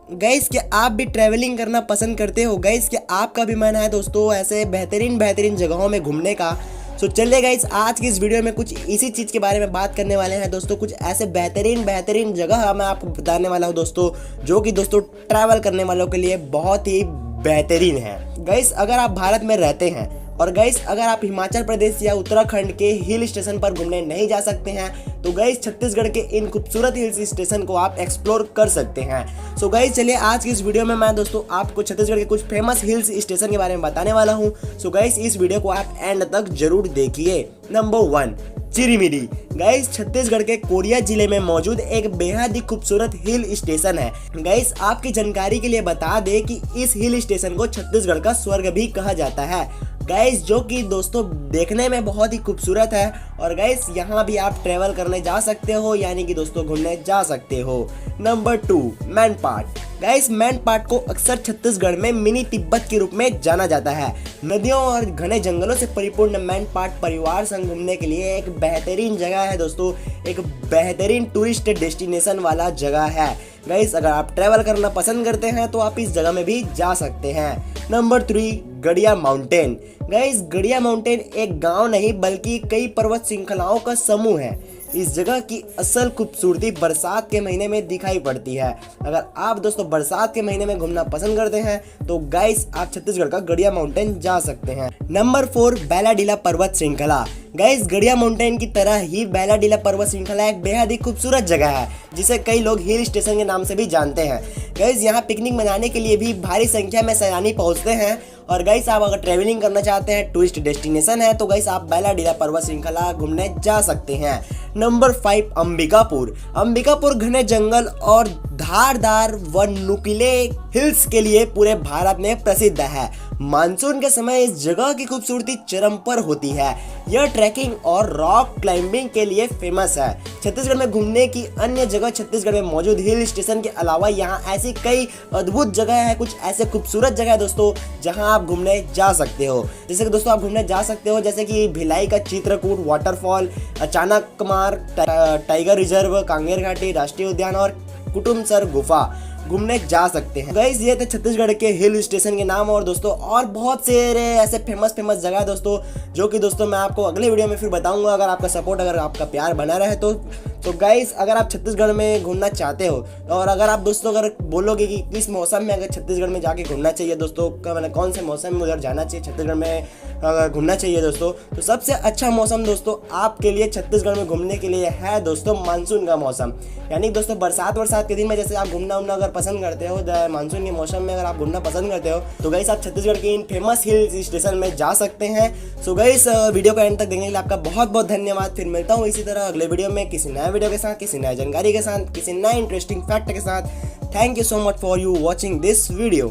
Guys क्या आप भी ट्रैवलिंग करना पसंद करते हो? गाइस क्या आपका भी मन है दोस्तों ऐसे बेहतरीन बेहतरीन जगहों में घूमने का? सो चलिए गाइस आज की इस वीडियो में कुछ इसी चीज़ के बारे में बात करने वाले हैं दोस्तों। कुछ ऐसे बेहतरीन बेहतरीन जगह मैं आपको बताने वाला हूं दोस्तों, जो कि दोस्तों ट्रैवल करने वालों के लिए बहुत ही बेहतरीन है। गाइस अगर आप भारत में रहते हैं और गाइस अगर आप हिमाचल प्रदेश या उत्तराखंड के हिल स्टेशन पर घूमने नहीं जा सकते हैं तो गाइस छत्तीसगढ़ के इन खूबसूरत हिल स्टेशन को आप एक्सप्लोर कर सकते हैं। सो गाइस चलिए आज की इस वीडियो में मैं दोस्तों आपको छत्तीसगढ़ के कुछ फेमस हिल्स स्टेशन के बारे में बताने वाला हूं। सो गाइस इस वीडियो को आप एंड तक जरूर देखिए। नंबर 1 चिरीमिरी। गाइस छत्तीसगढ़ के कोरिया जिले में मौजूद एक बेहद ही खूबसूरत हिल स्टेशन है। गाइस आपकी जानकारी के लिए बता दें कि इस हिल स्टेशन को छत्तीसगढ़ का स्वर्ग भी कहा जाता है गाइस, जो कि दोस्तों देखने में बहुत ही खूबसूरत है। और गाइस यहाँ भी आप ट्रेवल करने जा सकते हो, यानी कि दोस्तों घूमने जा सकते हो। नंबर 2 मैनपाट। गाइस मैनपाट को अक्सर छत्तीसगढ़ में मिनी तिब्बत के रूप में जाना जाता है। नदियों और घने जंगलों से परिपूर्ण मैनपाट परिवार संग घूमने के लिए एक बेहतरीन जगह है दोस्तों, एक बेहतरीन टूरिस्ट डेस्टिनेशन वाला जगह है। गाइस अगर आप ट्रैवल करना पसंद करते हैं तो आप इस जगह में भी जा सकते हैं। नंबर 3 गड़िया माउंटेन। गाइस गड़िया माउंटेन एक गांव नहीं बल्कि कई पर्वत श्रृंखलाओं का समूह है। इस जगह की असल खूबसूरती बरसात के महीने में दिखाई पड़ती है। अगर आप दोस्तों बरसात के महीने में घूमना पसंद करते हैं तो गाइस आप छत्तीसगढ़ का गड़िया माउंटेन जा सकते हैं। नंबर 4 बैलाडीला पर्वत श्रृंखला। गाइस गड़िया माउंटेन की तरह ही बैलाडीला पर्वत श्रृंखला एक बेहद ही खूबसूरत जगह है, जिसे कई लोग हिल स्टेशन के नाम से भी जानते हैं। गाइस यहाँ पिकनिक मनाने के लिए भी भारी संख्या में सैलानी पहुँचते हैं। और गाइस आप अगर ट्रैवलिंग करना चाहते हैं, टूरिस्ट डेस्टिनेशन है, तो गाइस आप बैलाडीला पर्वत श्रृंखला घूमने जा सकते हैं। नंबर 5 अंबिकापुर। अंबिकापुर घने जंगल और धारदार व नुकीले हिल्स के लिए पूरे भारत में प्रसिद्ध है। मानसून के समय इस जगह की खूबसूरती चरम पर होती है। यह ट्रैकिंग और रॉक क्लाइंबिंग के लिए फेमस है। छत्तीसगढ़ में घूमने की अन्य जगह छत्तीसगढ़ में मौजूद हिल स्टेशन के अलावा यहाँ ऐसी कई अद्भुत जगह है, कुछ ऐसे खूबसूरत जगह है दोस्तों जहाँ आप घूमने जा सकते हो। जैसे कि दोस्तों आप घूमने जा सकते हो जैसे कि भिलाई का Chitrakoot waterfall, Achanakmar tiger reserve, Kanger घाटी राष्ट्रीय उद्यान और कुटुमसर गुफा घूमने जा सकते हैं। गाइस ये थे छत्तीसगढ़ के हिल स्टेशन के नाम और दोस्तों और बहुत से ऐसे फेमस जगह है दोस्तों, जो कि दोस्तों मैं आपको अगले वीडियो में फिर बताऊंगा। अगर आपका सपोर्ट, अगर आपका प्यार बना रहे तो गाइस अगर आप छत्तीसगढ़ में घूमना चाहते हो और अगर आप दोस्तों अगर बोलोगे कि किस मौसम में अगर छत्तीसगढ़ में जाके घूमना चाहिए दोस्तों, मतलब कौन से मौसम में उधर जाना चाहिए छत्तीसगढ़ में अगर घूमना चाहिए दोस्तों, तो सबसे अच्छा मौसम दोस्तों आपके लिए छत्तीसगढ़ में घूमने के लिए है दोस्तों मानसून का मौसम। यानी दोस्तों बरसात के दिन में जैसे आप घूमना अगर पसंद करते हो, मानसून के मौसम में अगर आप घूमना पसंद करते हो तो गाइस आप छत्तीसगढ़ के इन फेमस हिल स्टेशन में जा सकते हैं। सो गाइस वीडियो को एंड तक देखने के लिए आपका बहुत बहुत धन्यवाद। फिर मिलता हूँ इसी तरह अगले वीडियो में किसी नए वीडियो के साथ, किसी नई जानकारी के साथ, किसी नए इंटरेस्टिंग फैक्ट के साथ। Thank you so much for you watching this video.